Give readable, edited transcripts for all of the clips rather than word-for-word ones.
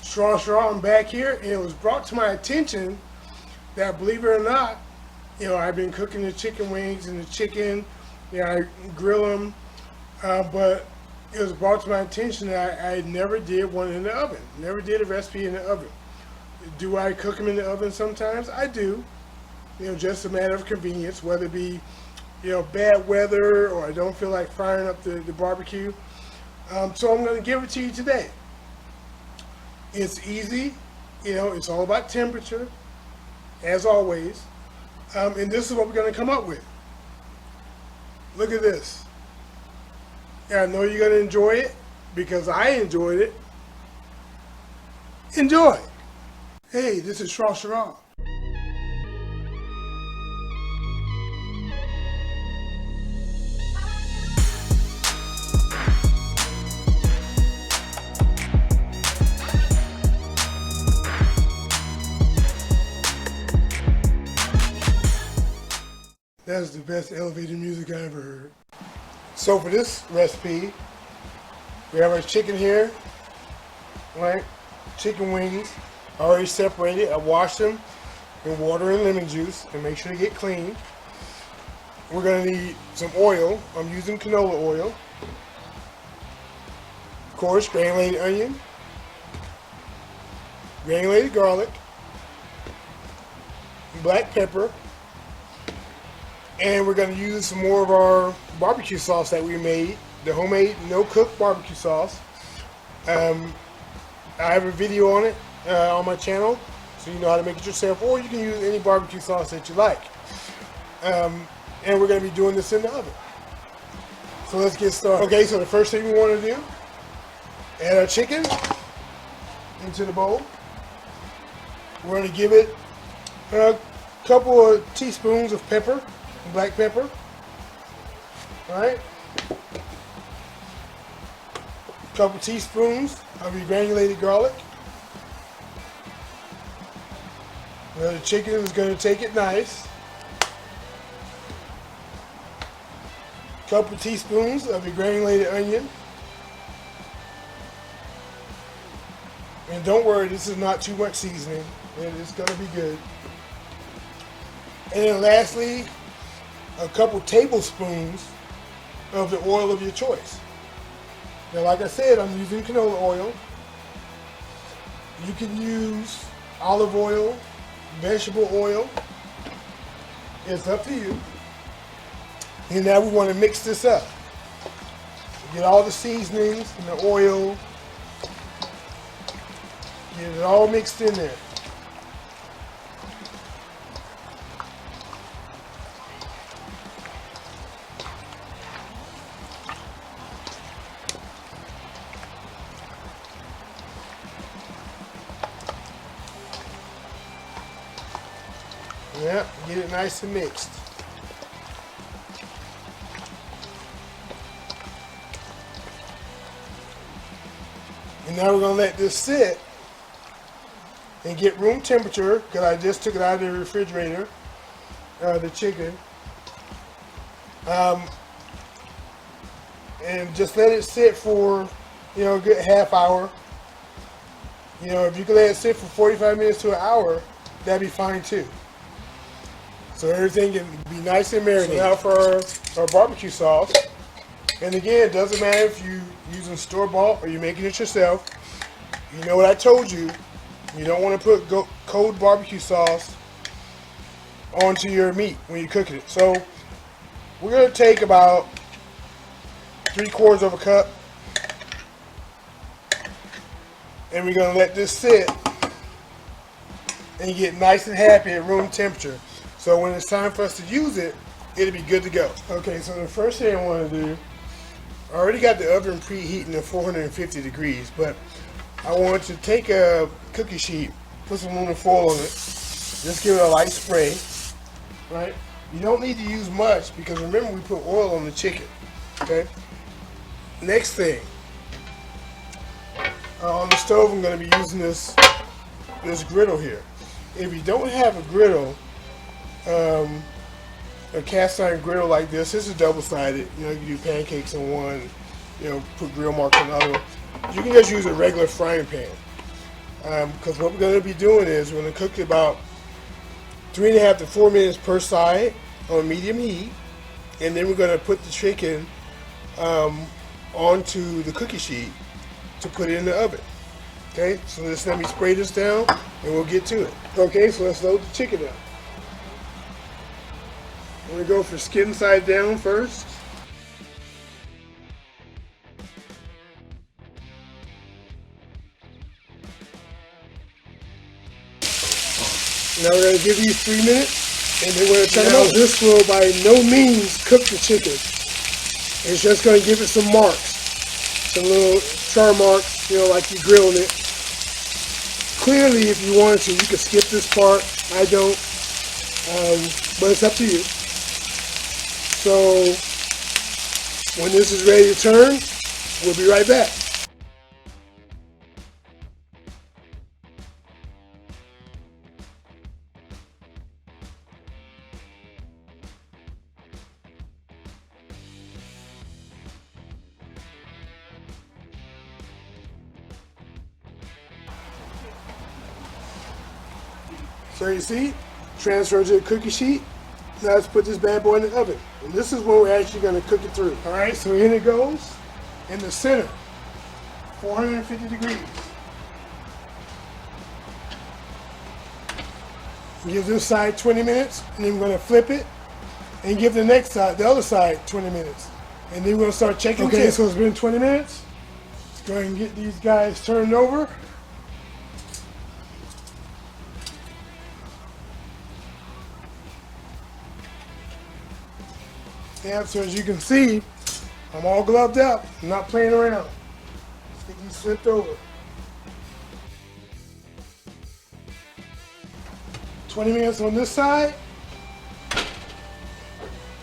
Shrashira, I'm back here, and it was brought to my attention that, believe it or not, I've been cooking the chicken wings and the chicken, I grill them, but it was brought to my attention that I never did one in the oven, never did a recipe in the oven. Do I cook them in the oven sometimes? I do, just a matter of convenience, whether it be, bad weather or I don't feel like firing up the barbecue. So I'm going to give it to you today. It's easy, it's all about temperature, as always. And this is what we're going to come up with. Look at this. I know you're going to enjoy it because I enjoyed it. Enjoy. Hey, this is Shrashira. That's the best elevator music I ever heard. So for this recipe, we have our chicken here, right? Chicken wings, already separated. I washed them in water and lemon juice and make sure they get clean. We're gonna need some oil. I'm using canola oil. Of course, granulated onion, granulated garlic, black pepper, and we're going to use some more of our barbecue sauce that we made, the homemade no-cook barbecue sauce. I have a video on it on my channel, so you know how to make it yourself, or you can use any barbecue sauce that you like. And we're going to be doing this in the oven. So let's get started. Okay, so the first thing we want to do, add our chicken into the bowl. We're going to give it a couple of teaspoons of pepper. Black pepper, right? A couple teaspoons of your granulated garlic. Well, the chicken is going to take it nice. A couple teaspoons of your granulated onion. And don't worry, this is not too much seasoning. It's going to be good. And then lastly, a couple tablespoons of the oil of your choice. Now, like I said, I'm using canola oil. You can use olive oil, vegetable oil. It's up to you. And now we want to mix this up. Get all the seasonings and the oil. Get it all mixed in there. Yep, get it nice and mixed. And now we're going to let this sit and get room temperature, because I just took it out of the refrigerator, the chicken. And just let it sit for, a good half hour. If you can let it sit for 45 minutes to an hour, that'd be fine too. So everything can be nice and marinated. So now for our barbecue sauce. And again, it doesn't matter if you're using store-bought or you're making it yourself. You know what I told you. You don't want to put cold barbecue sauce onto your meat when you're cooking it. So we're going to take about 3/4 of a cup. And we're going to let this sit and get nice and happy at room temperature. So when it's time for us to use it, it'll be good to go. Okay, so the first thing I want to do, I already got the oven preheating at 450 degrees, but I want to take a cookie sheet, put some aluminum foil on it, just give it a light spray, right? You don't need to use much because remember we put oil on the chicken, okay? Next thing, on the stove I'm going to be using this griddle here. If you don't have a griddle, a cast iron griddle like this is double-sided. You can do pancakes in one, put grill marks on the other one. You can just use a regular frying pan. Because what we're going to be doing is we're going to cook it about 3.5 to 4 minutes per side on medium heat, and then we're going to put the chicken onto the cookie sheet to put it in the oven. Okay, so just let me spray this down and we'll get to it. Okay, so let's load the chicken up. I'm going to go for skin side down first. Now we're going to give these 3 minutes, and then we're going to turn it on. This will by no means cook the chicken. It's just going to give it some marks, some little char marks, like you're grilling it. Clearly, if you wanted to, you could skip this part. I don't, but it's up to you. So when this is ready to turn, we'll be right back. So you see, transfer to the cookie sheet. Now let's put this bad boy in the oven. And this is when we're actually going to cook it through. All right, so in it goes, in the center, 450 degrees. Give this side 20 minutes, and then we're going to flip it and give the next side, the other side, 20 minutes. And then we're going to start checking. Okay, so it's been 20 minutes. Let's go ahead and get these guys turned over. Yeah, so as you can see, I'm all gloved up. I'm not playing around. Let's get these flipped over. 20 minutes on this side,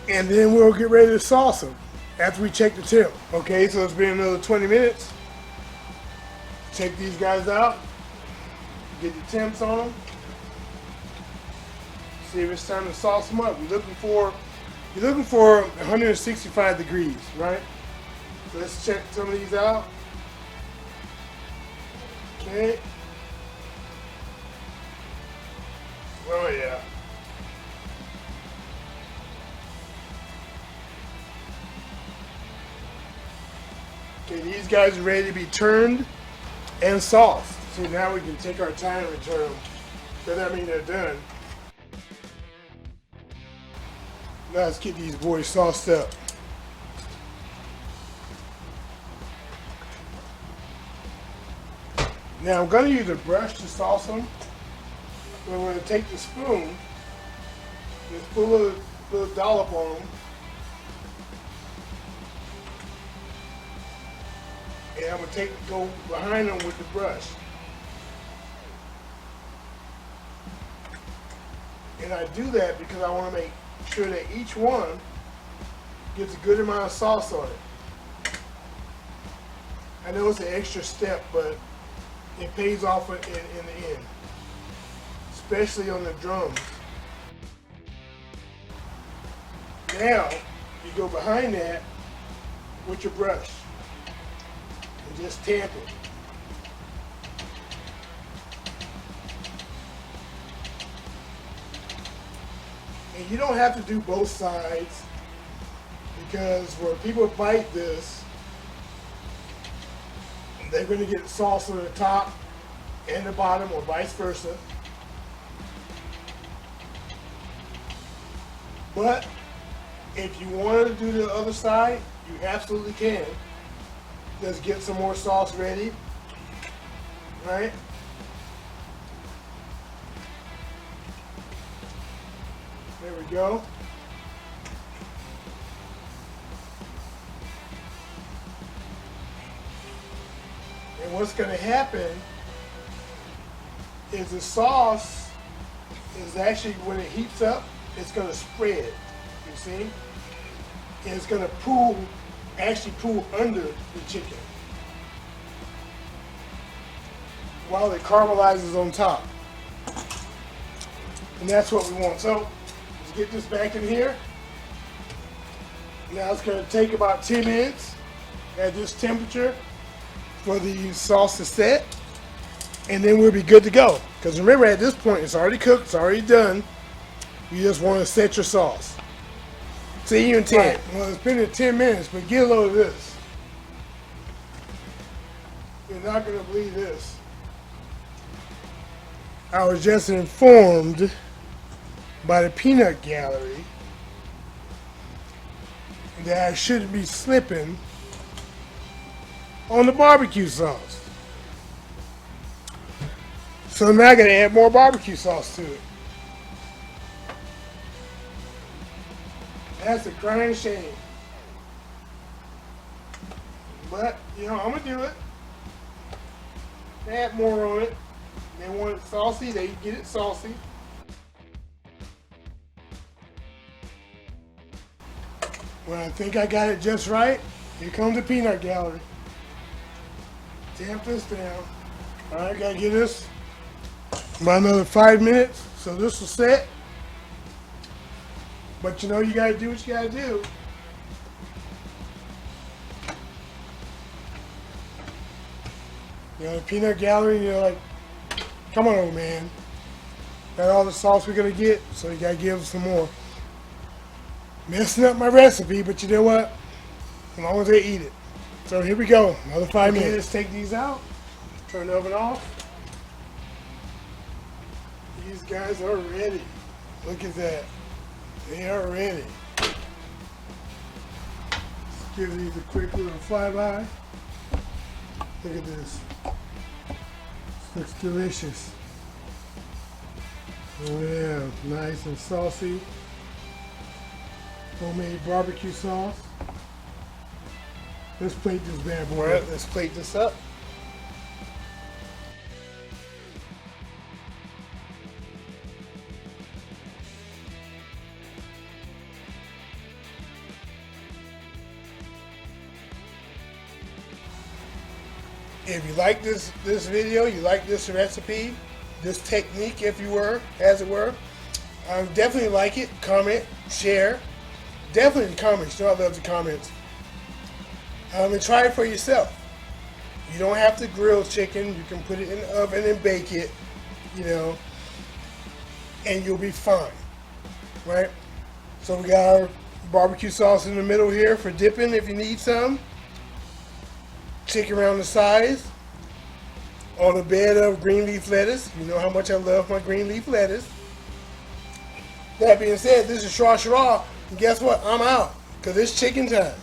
and then we'll get ready to sauce them after we check the temp. Okay, so it's been another 20 minutes. Check these guys out. Get the temps on them. See if it's time to sauce them up. You're looking for 165 degrees, right? So let's check some of these out. Okay. Oh yeah. Okay, these guys are ready to be turned and sauced. So now we can take our time and turn them. Does that mean they're done? Now let's get these boys sauced up. Now I'm going to use a brush to sauce them. But I'm going to take the spoon, just put a little dollop on them. And I'm going to go behind them with the brush. And I do that because I want to make sure that each one gets a good amount of sauce on it. I know it's an extra step, but it pays off in the end, especially on the drums. Now, you go behind that with your brush and just tamp it. And you don't have to do both sides, because when people bite this, they're going to get sauce on the top and the bottom, or vice versa. But if you want to do the other side, you absolutely can. Just get some more sauce ready, right? There we go. And what's going to happen is the sauce is actually, when it heats up, it's going to spread, you see? And it's going to actually pool under the chicken while it caramelizes on top. And that's what we want. So let's get this back in here. Now it's going to take about 10 minutes at this temperature for the sauce to set. and then we'll be good to go. Because remember, at this point, it's already cooked, it's already done. You just want to set your sauce. See you in 10. Right. Well, it's been in 10 minutes, but get a load of this. You're not going to believe this. I was just informed by the peanut gallery that I shouldn't be slipping on the barbecue sauce. So now I gotta add more barbecue sauce to it. That's a crying shame. But, you know, I'm gonna do it. Add more on it. They want it saucy, they get it saucy. When I think I got it just right, here comes the peanut gallery. Tamp this down. Alright, gotta get this by another 5 minutes, so this will set. But you know, you gotta do what you gotta do. You know, the peanut gallery, you're like, come on, old man. Got all the sauce we're gonna get, so you gotta give some more. Messing up my recipe, but you know what? As long as they eat it. So here we go, another 5 minutes. Let's take these out, turn the oven off. These guys are ready. Look at that. They are ready. Let's give these a quick little flyby. Look at this. This looks delicious. Oh yeah, nice and saucy. Homemade barbecue sauce. Let's plate this bad boy up. Let's plate this up. If you like this video, you like this recipe, this technique, if you were, as it were, definitely like it, comment, share. Definitely the comments. You know I love the comments. And try it for yourself. You don't have to grill chicken. You can put it in the oven and bake it, you know, and you'll be fine, right? So we got our barbecue sauce in the middle here for dipping if you need some. Chicken around the sides on a bed of green leaf lettuce. You know how much I love my green leaf lettuce. That being said, this is Shrashira, and guess what? I'm out, because it's chicken time.